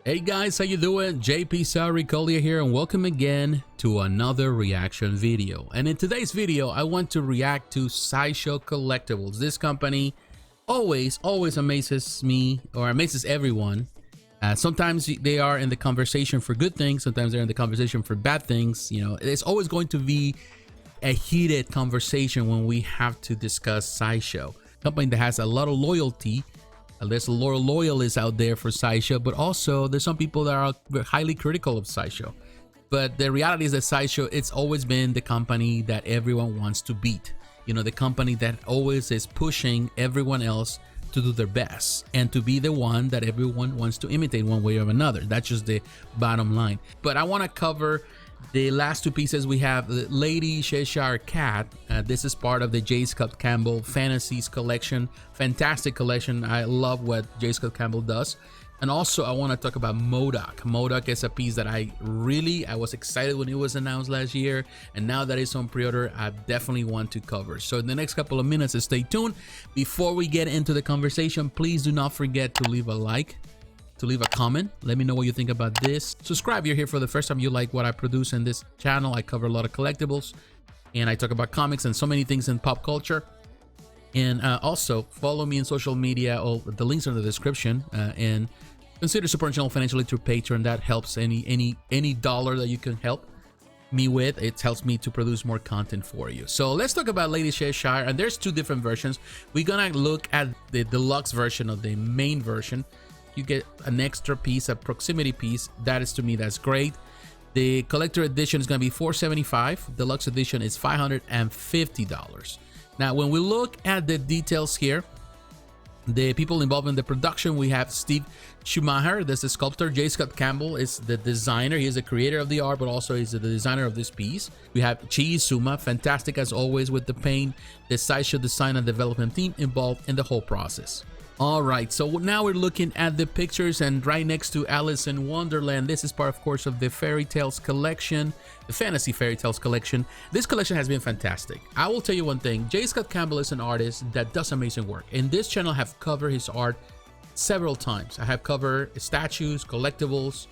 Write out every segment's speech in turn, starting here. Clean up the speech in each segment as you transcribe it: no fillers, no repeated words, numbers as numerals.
Hey guys, how you doing? jpsarrireviews here, and welcome again to another reaction video. And in today's video, I want to react to Sideshow Collectibles. This company always amazes me, or amazes everyone. Sometimes they are in the conversation for good things, sometimes they're in the conversation for bad things. You know, it's always going to be a heated conversation when we have to discuss Sideshow, a company that has a lot of loyalty. There's a lot of loyalists out there for Sideshow, but also there's some people that are highly critical of Sideshow. But the reality is that Sideshow, it's always been the company that everyone wants to beat. You know, the company that always is pushing everyone else to do their best and to be the one that everyone wants to imitate one way or another. That's just the bottom line. But I want to cover the last two pieces. We have the Lady Cheshire Cat. This is part of the Campbell Fantasies Collection. Fantastic collection. I love what Campbell does. And also I want to talk about M.O.D.O.K. M.O.D.O.K is a piece that I was excited when it was announced last year, and now that it's on pre-order, I definitely want to cover. So in the next couple of minutes, stay tuned. Before we get into the conversation, please do not forget to leave a like, to leave a comment. Let me know what you think about this. Subscribe if you're here for the first time, you like what I produce in this channel. I cover a lot of collectibles and I talk about comics and so many things in pop culture. And also follow me in social media. All the links are in the description, and consider supporting the channel financially through Patreon. That helps. Any dollar that you can help me with, it helps me to produce more content for you. So let's talk about Lady Cheshire, and there's two different versions. We're gonna look at the deluxe version of the main version. You get an extra piece, a proximity piece. That is, to me, that's great. The collector edition is going to be $475. Deluxe edition is $550. Now, when we look at the details here, the people involved in the production, we have Steve Schumacher, that's the sculptor. J. Scott Campbell is the designer. He is the creator of the art, but also he's the designer of this piece. We have Chi Suma, fantastic as always with the paint. The Sideshow design and development team involved in the whole process. All right, so now we're looking at the pictures, and right next to Alice in Wonderland, this is part, of course, of the Fairy Tales collection, the Fantasy Fairy Tales collection. This collection has been fantastic. I will tell you one thing, J. Scott Campbell is an artist that does amazing work. In this channel, I have covered his art several times. I have covered statues, collectibles.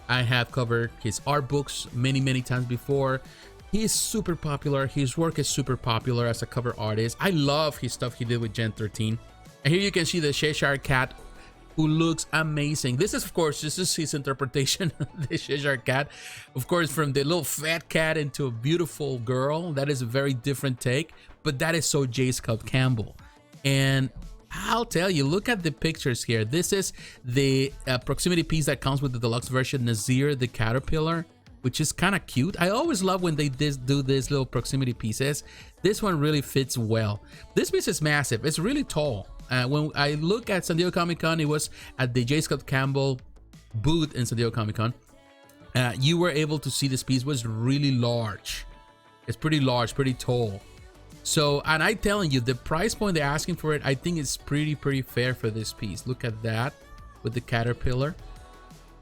I have covered his art books many times before. He is super popular. His work is super popular as a cover artist. I love his stuff he did with Gen 13. And here you can see the Cheshire Cat, who looks amazing. This is, of course, this is his interpretation of the Cheshire Cat. Of course, from the little fat cat into a beautiful girl. That is a very different take, but that is so J. Scott Campbell. And I'll tell you, look at the pictures here. This is the proximity piece that comes with the deluxe version, Nazir the caterpillar, which is kind of cute. I always love when they do these little proximity pieces. This one really fits well. This piece is massive. It's really tall. When I look at San Diego Comic-Con, it was at the J. Scott Campbell booth in San Diego Comic-Con. You were able to see this piece was really large. It's pretty large, pretty tall. So, and I'm telling you, the price point they're asking for it, I think it's pretty fair for this piece. Look at that with the caterpillar.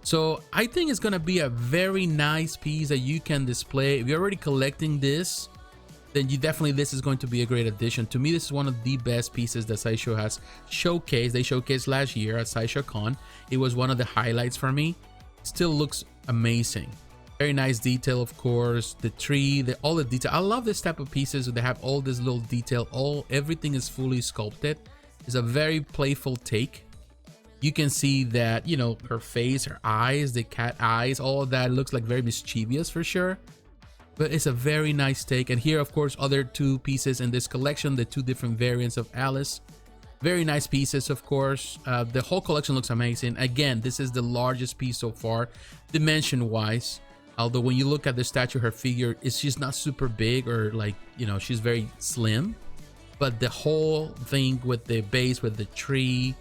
So I think it's gonna be a very nice piece that you can display. If you're already collecting this, then this is going to be a great addition. To me, this is one of the best pieces that Sideshow has showcased. They showcased last year at Sideshow Con. It was one of the highlights for me. Still looks amazing. Very nice detail, of course. The tree, all the detail. I love this type of pieces. They have all this little detail. Everything is fully sculpted. It's a very playful take. You can see that, you know, her face, her eyes, the cat eyes, all of that looks like very mischievous for sure. But it's a very nice take. And here, of course, other two pieces in this collection, the two different variants of Alice. Very nice pieces, of course. The whole collection looks amazing. Again, this is the largest piece so far, dimension-wise. Although when you look at the statue, her figure, she's not super big, or like, you know, she's very slim. But the whole thing with the base, with the tree,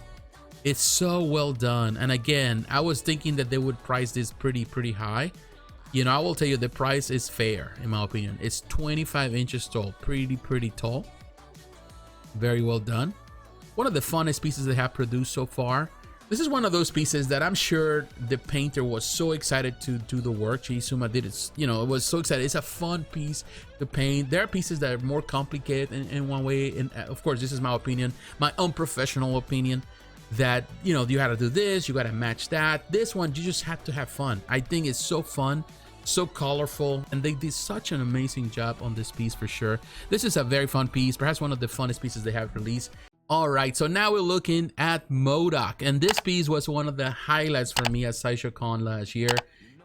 it's so well done. And again, I was thinking that they would price this pretty high. You know, I will tell you, the price is fair, in my opinion. It's 25 inches tall, pretty tall. Very well done. One of the funnest pieces they have produced so far. This is one of those pieces that I'm sure the painter was so excited to do the work. Chiizuma did it, you know, it was so excited. It's a fun piece to paint. There are pieces that are more complicated in one way. And of course, this is my opinion, my unprofessional opinion. that, you know, you had to do this, you got to match that. This one, you just had to have fun. I think it's so fun, so colorful, and they did such an amazing job on this piece for sure. This is a very fun piece, perhaps one of the funnest pieces they have released. All right, so now we're looking at M.O.D.O.K, and this piece was one of the highlights for me at Sideshow Con last year.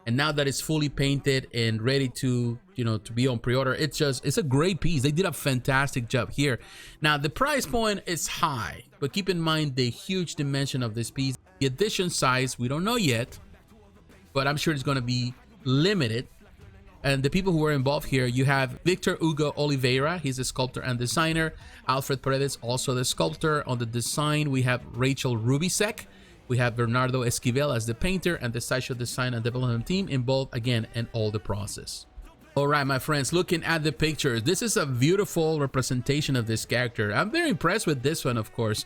And now that it's fully painted and ready to, you know, to be on pre-order, it's a great piece. They did a fantastic job here. Now, the price point is high, but keep in mind the huge dimension of this piece. The edition size, we don't know yet, but I'm sure it's going to be limited. And the people who were involved here, you have Victor Hugo Oliveira, he's the sculptor and designer. Alfred Paredes, also the sculptor. On the design, we have Rachel Rubisek. We have Bernardo Esquivel as the painter, and the Sideshow design and development team involved again in all the process. All right, my friends, looking at the pictures, this is a beautiful representation of this character. I'm very impressed with this one, of course.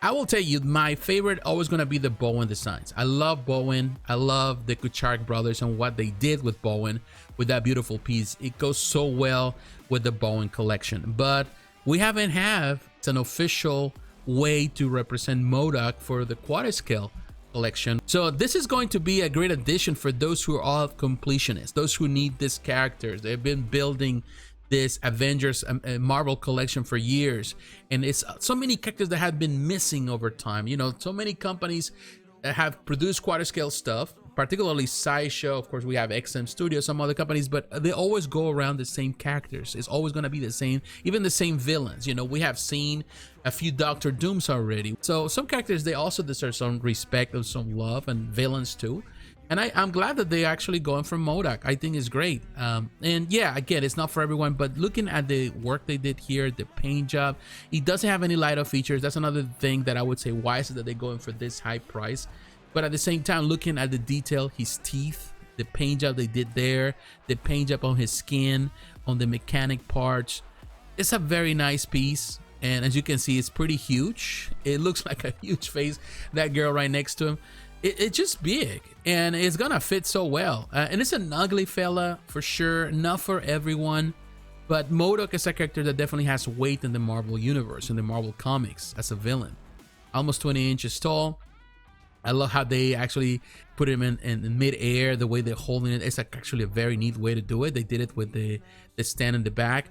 I will tell you, my favorite always going to be the Bowen designs. I love Bowen. I love the Kuchark brothers and what they did with Bowen with that beautiful piece. It goes so well with the Bowen collection, but we haven't had an official way to represent M.O.D.O.K for the quarter scale collection. So this is going to be a great addition for those who are all completionists, those who need these characters. They've been building this Avengers Marvel collection for years, and it's so many characters that have been missing over time. You know, so many companies that have produced quarter scale stuff, particularly Sideshow. Of course, we have XM Studios, some other companies, but they always go around the same characters. It's always going to be the same, even the same villains. You know, we have seen a few Doctor Dooms already. So some characters, they also deserve some respect and some love, and villains too. And I'm glad that they're actually going for M.O.D.O.K. I think it's great. And yeah, again, it's not for everyone, but looking at the work they did here, the paint job, it doesn't have any light-up features. That's another thing that I would say, why is it that they're going for this high price? But at the same time, looking at the detail, his teeth, the paint job they did there, the paint job on his skin, on the mechanic parts, it's a very nice piece. And as you can see, it's pretty huge. It looks like a huge face, that girl right next to him. It's just big, and it's gonna fit so well. And it's an ugly fella for sure, not for everyone. But M.O.D.O.K is a character that definitely has weight in the Marvel universe, in the Marvel comics, as a villain. Almost 20 inches tall. I love how they actually put him in mid-air, the way they're holding it. It's actually a very neat way to do it. They did it with the stand in the back.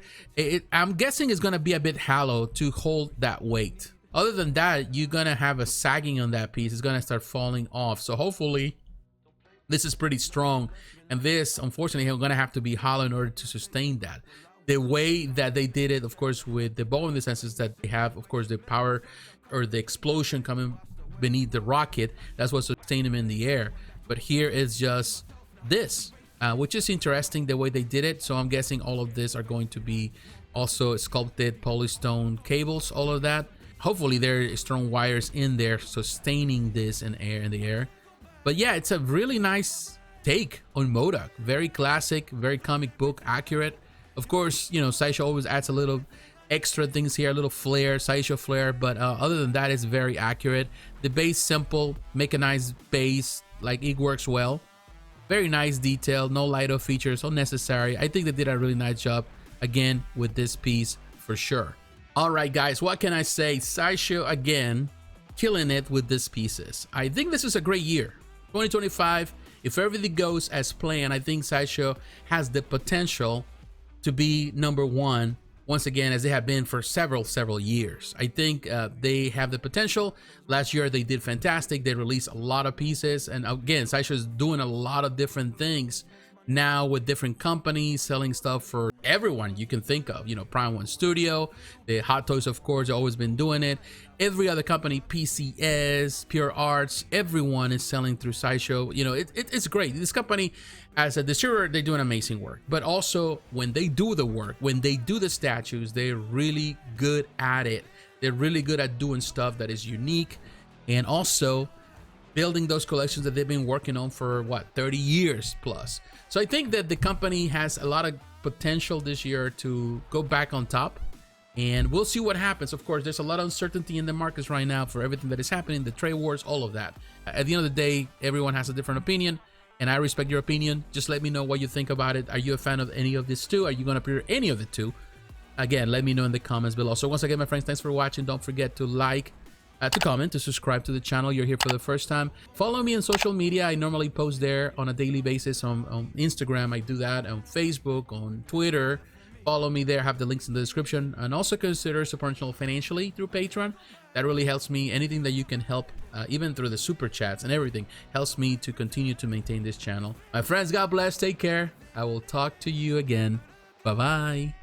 I'm guessing it's gonna be a bit hollow to hold that weight. Other than that, you're gonna have a sagging on that piece. It's gonna start falling off. So hopefully this is pretty strong, and this, unfortunately, is gonna have to be hollow in order to sustain that. The way that they did it, of course, with the bow, in the sense is that they have, of course, the power or the explosion coming beneath the rocket. That's what sustained them in the air. But here is just this, which is interesting the way they did it. So I'm guessing all of this are going to be also sculpted polystone cables, all of that. Hopefully there are strong wires in there sustaining this in the air. But yeah, it's a really nice take on M.O.D.O.K. Very classic, very comic book accurate. Of course, you know, Sideshow always adds a little extra things here, a little flair, Sideshow flair, but other than that, it's very accurate. The base, simple, mechanized base, like it works well. Very nice detail, no light-up features, unnecessary. I think they did a really nice job, again, with this piece for sure. All right, guys, what can I say? Sideshow, again, killing it with these pieces. I think this is a great year. 2025, if everything goes as planned, I think Sideshow has the potential to be #1 once again, as they have been for several years. I think they have the potential. Last year they did fantastic. They released a lot of pieces, and again, Sideshow is doing a lot of different things now with different companies selling stuff for everyone you can think of. You know, Prime One Studio, the Hot Toys, of course, always been doing it. Every other company, PCS, Pure Arts, everyone is selling through Sideshow. You know, it's great. This company, as a distributor, they do an amazing work. But also, when they do the work, when they do the statues, they're really good at it. They're really good at doing stuff that is unique, and also building those collections that they've been working on for what, 30 years plus. So I think that the company has a lot of potential this year to go back on top, and we'll see what happens. Of course, there's a lot of uncertainty in the markets right now for everything that is happening, the trade wars, all of that. At the end of the day, everyone has a different opinion, and I respect your opinion. Just let me know what you think about it. Are you a fan of any of these two? Are you going to pre-order any of the two? Again, let me know in the comments below. So once again, my friends, thanks for watching. Don't forget to like, to comment, to subscribe to the channel. You're here for the first time. Follow me on social media. I normally post there on a daily basis on Instagram. I do that on Facebook, on Twitter. Follow me there. Have the links in the description. And also consider supporting financially through Patreon. That really helps me. Anything that you can help, even through the super chats and everything, helps me to continue to maintain this channel. My friends, God bless. Take care. I will talk to you again. Bye-bye.